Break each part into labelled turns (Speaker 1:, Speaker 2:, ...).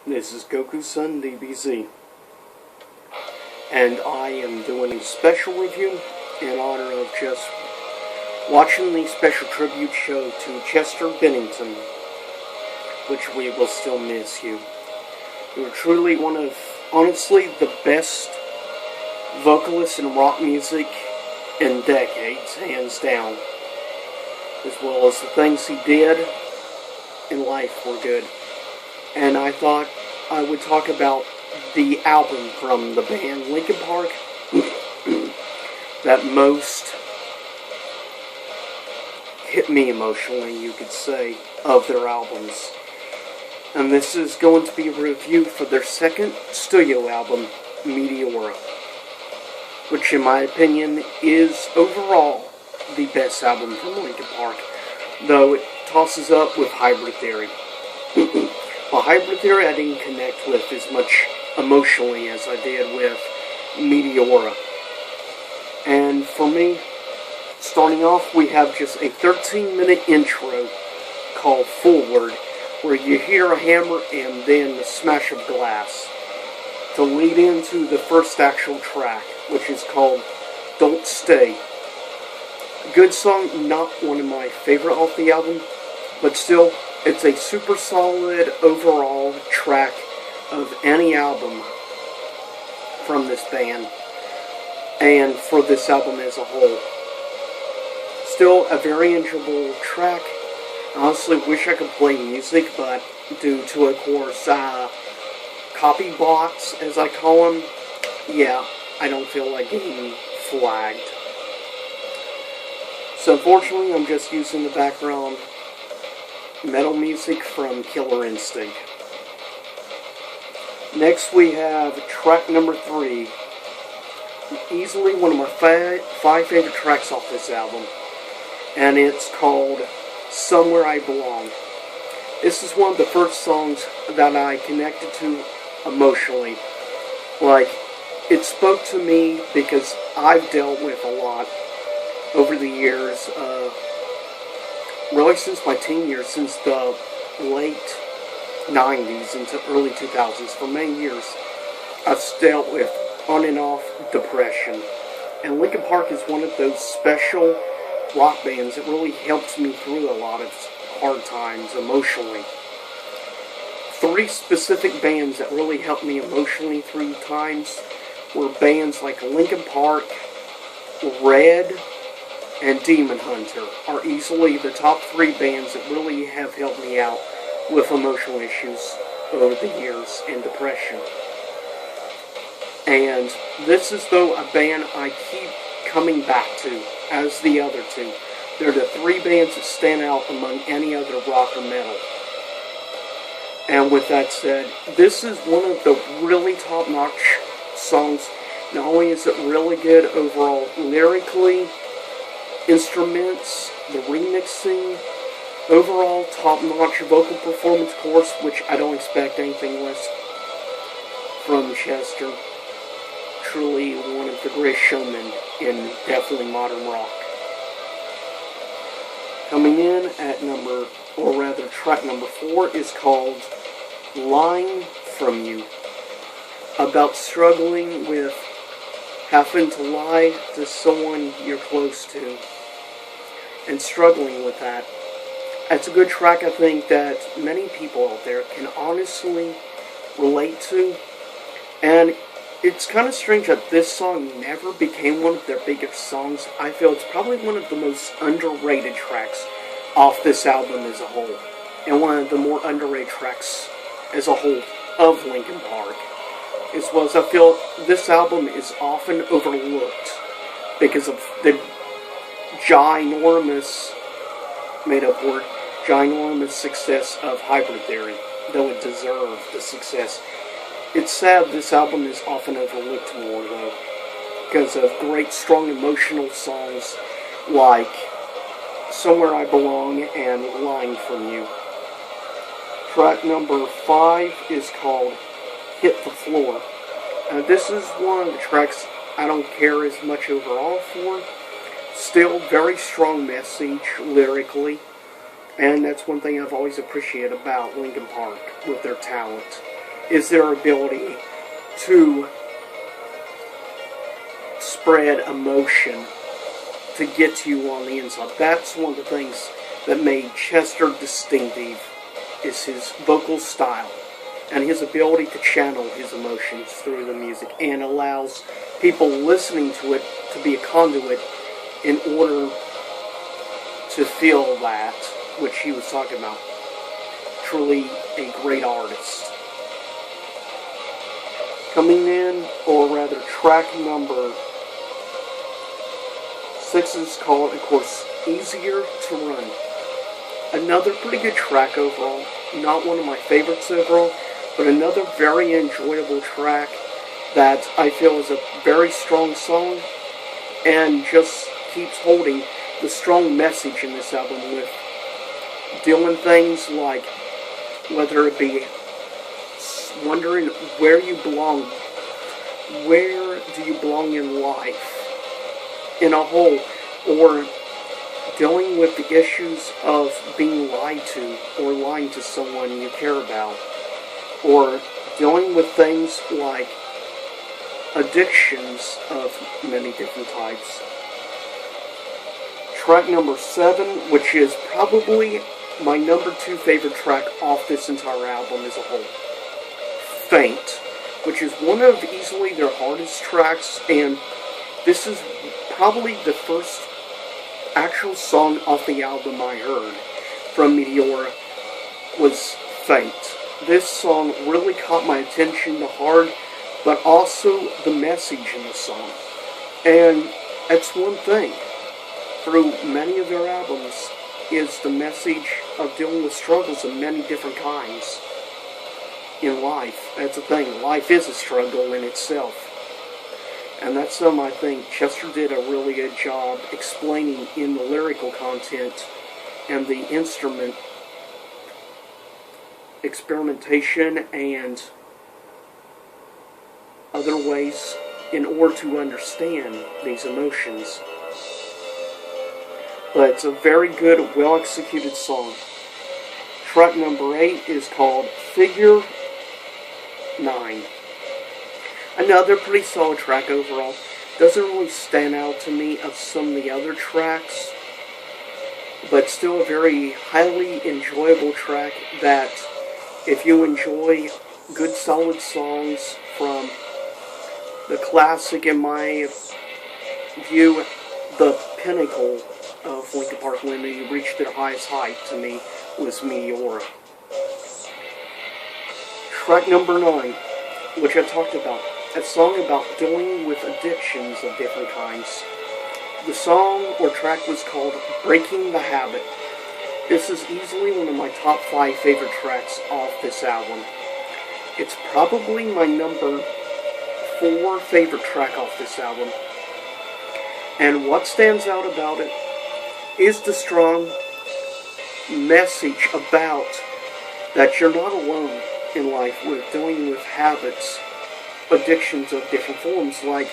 Speaker 1: This is Goku-san DBZ, and I am doing a special review in honor of just watching the special tribute show to Chester Bennington, which we will still miss you. You were truly one of, honestly, the best vocalists in rock music in decades, hands down. As well as the things he did in life were good. And I thought I would talk about the album from the band Linkin Park that most hit me emotionally, you could say, of their albums. And this is going to be a review for their second studio album, Meteora, which in my opinion is overall the best album from Linkin Park, though it tosses up with Hybrid Theory. Well, Hybrid Theory I didn't connect with as much emotionally as I did with Meteora. And for me, starting off, we have just a 13-minute intro called Forward, where you hear a hammer and then the smash of glass, to lead into the first actual track, which is called Don't Stay. Good song, not one of my favorite off the album, but still, it's a super solid overall track of any album from this band, and for this album as a whole. Still a very enjoyable track. I honestly wish I could play music, but due to, of course, copy bots, as I call them, yeah, I don't feel like getting flagged. So unfortunately, I'm just using the background metal music from Killer Instinct. Next we have track number 3. Easily one of my 5 favorite tracks off this album. And it's called Somewhere I Belong. This is one of the first songs that I connected to emotionally. Like, it spoke to me because I've dealt with a lot over the years, really since my teen years, since the late 90s into early 2000s. For many years, I've dealt with on and off depression. And Linkin Park is one of those special rock bands that really helps me through a lot of hard times emotionally. 3 specific bands that really helped me emotionally through times were bands like Linkin Park, Red, and Demon Hunter are easily the top 3 bands that really have helped me out with emotional issues over the years and depression. And this is, though, a band I keep coming back to as the other 2. They're the 3 bands that stand out among any other rock or metal. And with that said, this is one of the really top-notch songs. Not only is it really good overall lyrically, instruments, the remixing, overall top-notch vocal performance, of course, which I don't expect anything less from Chester. Truly one of the greatest showmen in definitely modern rock. Coming in at track number 4 is called Lying From You. About struggling with having to lie to someone you're close to, and struggling with that. It's a good track, I think, that many people out there can honestly relate to. And it's kind of strange that this song never became one of their biggest songs. I feel it's probably one of the most underrated tracks off this album as a whole, and one of the more underrated tracks as a whole of Linkin Park. As well as I feel this album is often overlooked because of the ginormous success of Hybrid Theory, though it deserved the success. It's sad this album is often overlooked more, though, because of great, strong, emotional songs like Somewhere I Belong and Lying From You. Track number 5 is called Hit the Floor. This is one of the tracks I don't care as much overall for. Still, very strong message lyrically, and that's one thing I've always appreciated about Linkin Park with their talent. is their ability to spread emotion to get to you on the inside. That's one of the things that made Chester distinctive, is his vocal style and his ability to channel his emotions through the music, and allows people listening to it to be a conduit in order to feel that, which he was talking about. Truly a great artist. Coming in, or rather track number 6 is called, of course, Easier to Run. Another pretty good track overall. Not one of my favorites overall, but another very enjoyable track that I feel is a very strong song and just keeps holding the strong message in this album, with doing things like, whether it be wondering where you belong, where do you belong in life in a whole, or dealing with the issues of being lied to or lying to someone you care about, or dealing with things like addictions of many different types. Track number 7, which is probably my number 2 favorite track off this entire album as a whole. Faint, which is one of easily their hardest tracks, and this is probably the first actual song off the album I heard from Meteora, was Faint. This song really caught my attention, the hard, but also the message in the song. And that's one thing through many of their albums, is the message of dealing with struggles of many different kinds in life. That's the thing. Life is a struggle in itself. And that's something I think Chester did a really good job explaining in the lyrical content and the instrument experimentation and other ways in order to understand these emotions. But it's a very good, well-executed song. Track number 8 is called Figure 9. Another pretty solid track overall. Doesn't really stand out to me of some of the other tracks, but still a very highly enjoyable track that, if you enjoy good solid songs from the classic, in my view, the pinnacle of Linkin Park, when they reached their highest height to me, was Meteora. Track number 9, which I talked about, a song about dealing with addictions of different kinds. The song or track was called Breaking the Habit. This is easily one of my top 5 favorite tracks off this album. It's probably my number 4 favorite track off this album. And what stands out about it is the strong message about that you're not alone in life with dealing with habits, addictions of different forms, like,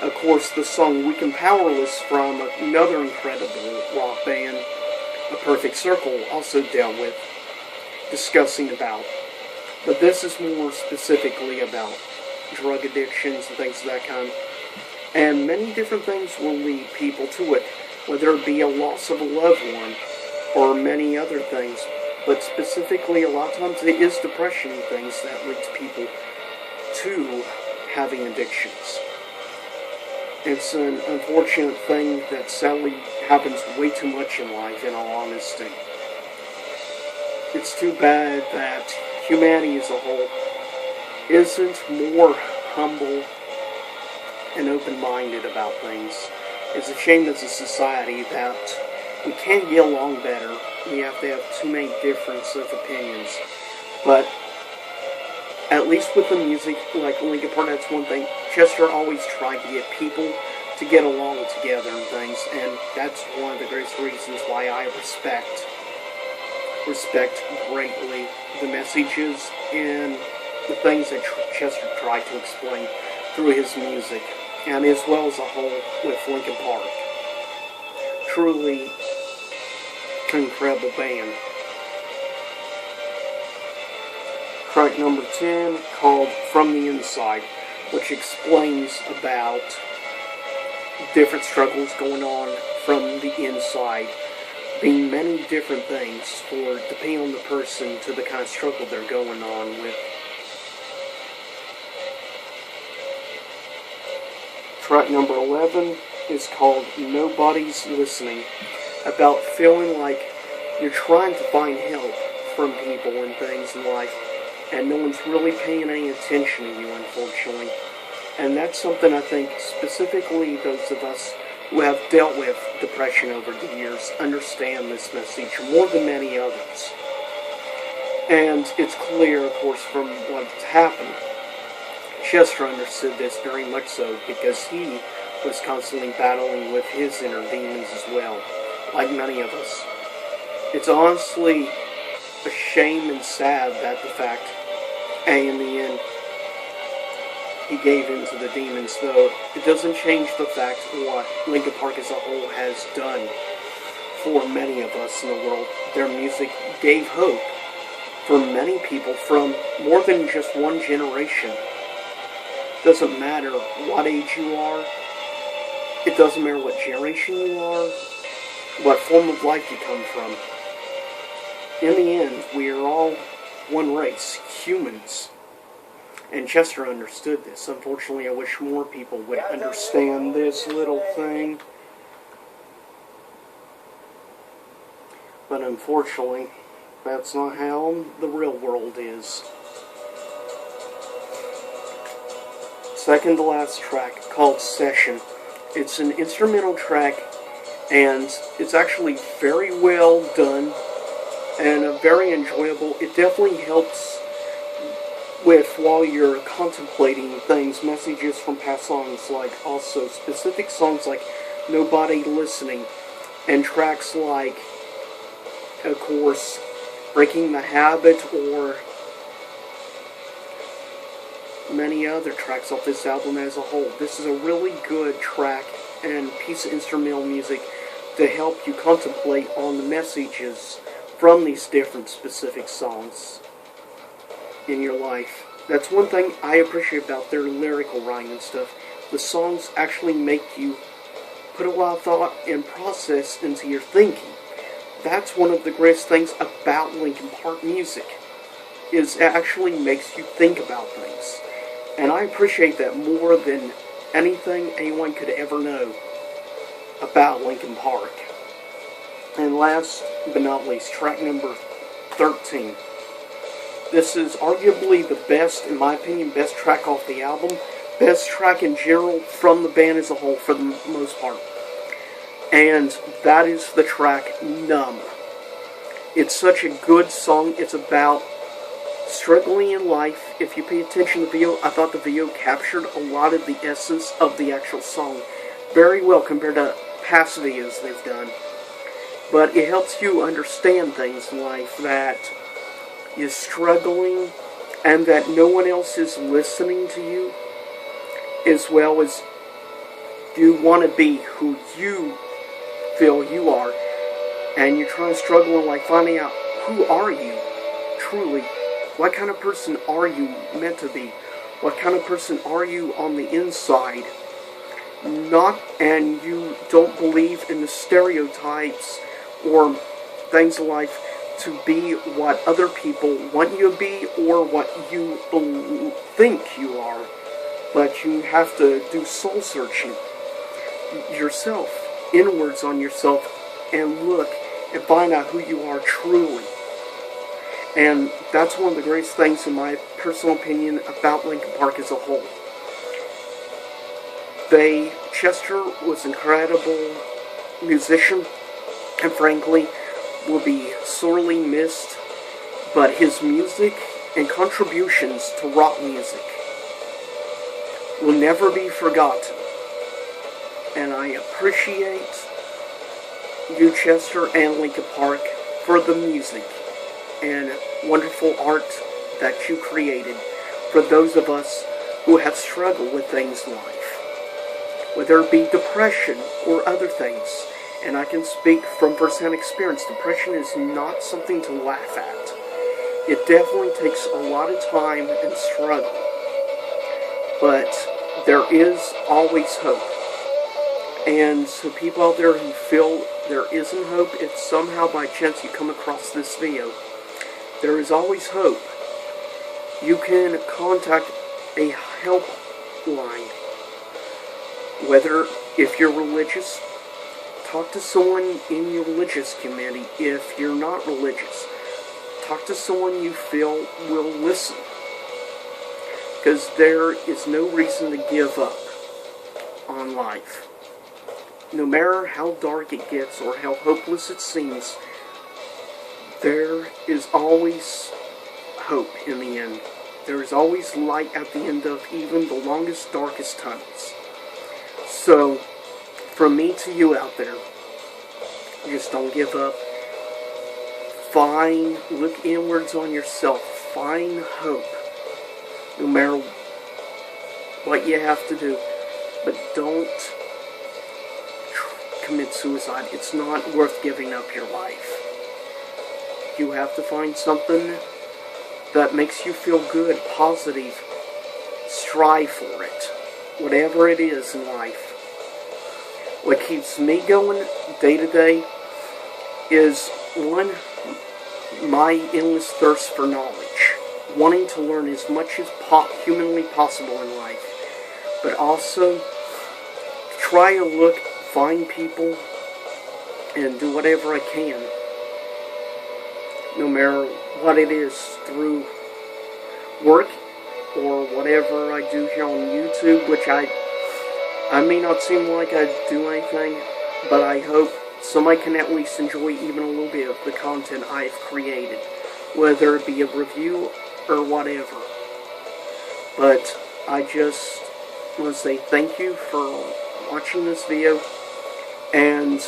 Speaker 1: of course, the song Weak and Powerless from another incredible rock band, A Perfect Circle, also dealt with, discussing about. But this is more specifically about drug addictions and things of that kind. And many different things will lead people to it, whether it be a loss of a loved one or many other things. But specifically, a lot of times it is depression and things that leads people to having addictions. It's an unfortunate thing that sadly happens way too much in life, in all honesty. It's too bad that humanity as a whole isn't more humble and open-minded about things. It's a shame as a society that we can't get along better. We have to have too many differences of opinions. But at least with the music, like Linkin Park, that's one thing. Chester always tried to get people to get along together and things, and that's one of the greatest reasons why I respect greatly the messages and the things that Chester tried to explain through his music, and as well as a whole with Linkin Park. Truly an incredible band. Track number 10, called From the Inside, which explains about different struggles going on from the inside, being many different things for depending on the person to the kind of struggle they're going on with. Track number 11 is called Nobody's Listening, about feeling like you're trying to find help from people and things in life, and no one's really paying any attention to you, unfortunately. And that's something I think specifically those of us who have dealt with depression over the years understand this message more than many others. And it's clear, of course, from what's happened. Chester understood this very much so because he was constantly battling with his inner demons as well, like many of us. It's honestly a shame and sad that the fact, in the end, he gave in to the demons, though it doesn't change the fact what Linkin Park as a whole has done for many of us in the world. Their music gave hope for many people from more than just one generation. Doesn't matter what age you are, it doesn't matter what generation you are, what form of life you come from. In the end, we are all one race, humans. And Chester understood this. Unfortunately, I wish more people would understand this little thing. But unfortunately, that's not how the real world is. Second to last track, called Session. It's an instrumental track, and it's actually very well done and very enjoyable. It definitely helps with, while you're contemplating things, messages from past songs, like also specific songs like Nobody Listening, and tracks like, of course, Breaking the Habit, or many other tracks off this album as a whole. This is a really good track and piece of instrumental music to help you contemplate on the messages from these different specific songs in your life. That's one thing I appreciate about their lyrical writing and stuff. The songs actually make you put a lot of thought and process into your thinking. That's one of the greatest things about Linkin Park music, is it actually makes you think about things. And I appreciate that more than anything anyone could ever know about Linkin Park. And last but not least, track number 13. This is arguably the best, in my opinion, best track off the album. Best track in general from the band as a whole, for the most part. And that is the track Numb. It's such a good song. It's about struggling in life. If you pay attention to the video, I thought the video captured a lot of the essence of the actual song very well compared to past videos they've done. But it helps you understand things in life, that you're struggling and that no one else is listening to you, as well as you want to be who you feel you are, and you're trying to struggle in like finding out, who are you truly? What kind of person are you meant to be? What kind of person are you on the inside? And you don't believe in the stereotypes or things in life to be what other people want you to be or what you think you are. But you have to do soul searching yourself, inwards on yourself, and look and find out who you are truly. And that's one of the greatest things, in my personal opinion, about Linkin Park as a whole. Chester was an incredible musician, and frankly, will be sorely missed, but his music and contributions to rock music will never be forgotten. And I appreciate you, Chester, and Linkin Park for the music and wonderful art that you created for those of us who have struggled with things in life, whether it be depression or other things. And I can speak from first-hand experience. Depression is not something to laugh at. It definitely takes a lot of time and struggle, but there is always hope. And so people out there who feel there isn't hope, if somehow by chance you come across this video, there is always hope. You can contact a helpline. Whether, if you're religious, talk to someone in your religious community. If you're not religious, talk to someone you feel will listen. Because there is no reason to give up on life. No matter how dark it gets or how hopeless it seems, there is always hope in the end. There is always light at the end of even the longest, darkest tunnels. So, from me to you out there, just don't give up. Look inwards on yourself. Find hope. No matter what you have to do. But don't commit suicide. It's not worth giving up your life. You have to find something that makes you feel good, positive. Strive for it. Whatever it is in life. What keeps me going day to day is, one, my endless thirst for knowledge. Wanting to learn as much as humanly possible in life. But also, try to find people, and do whatever I can. No matter what it is, through work, or whatever I do here on YouTube, which I may not seem like I do anything, but I hope somebody can at least enjoy even a little bit of the content I've created, whether it be a review or whatever. But I just want to say thank you for watching this video, and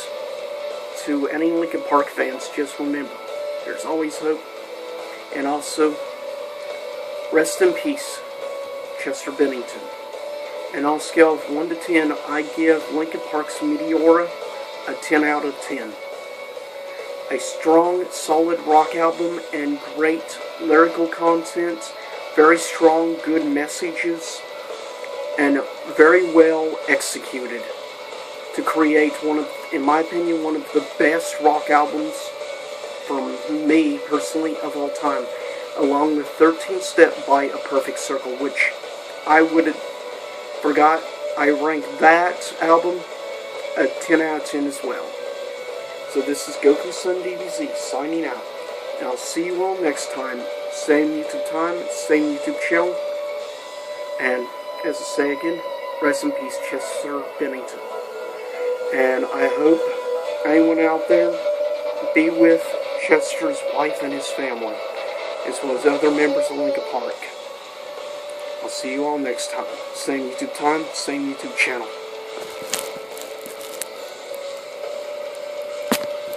Speaker 1: to any Linkin Park fans, just remember, there's always hope, and also, rest in peace, Chester Bennington. And on a scale of 1 to 10, I give Linkin Park's Meteora a 10 out of 10. A strong, solid rock album and great lyrical content, very strong, good messages, and very well executed to create one of, in my opinion, one of the best rock albums from me, personally, of all time, along with 13th Step by A Perfect Circle, which I forgot I ranked that album a 10 out of 10 as well. So this is Goku-san DBZ signing out, and I'll see you all next time. Same YouTube time, same YouTube channel, and as I say again, rest in peace, Chester Bennington. And I hope anyone out there be with Chester's wife and his family, as well as other members of Linkin Park. I'll see you all next time. Same YouTube time, same YouTube channel.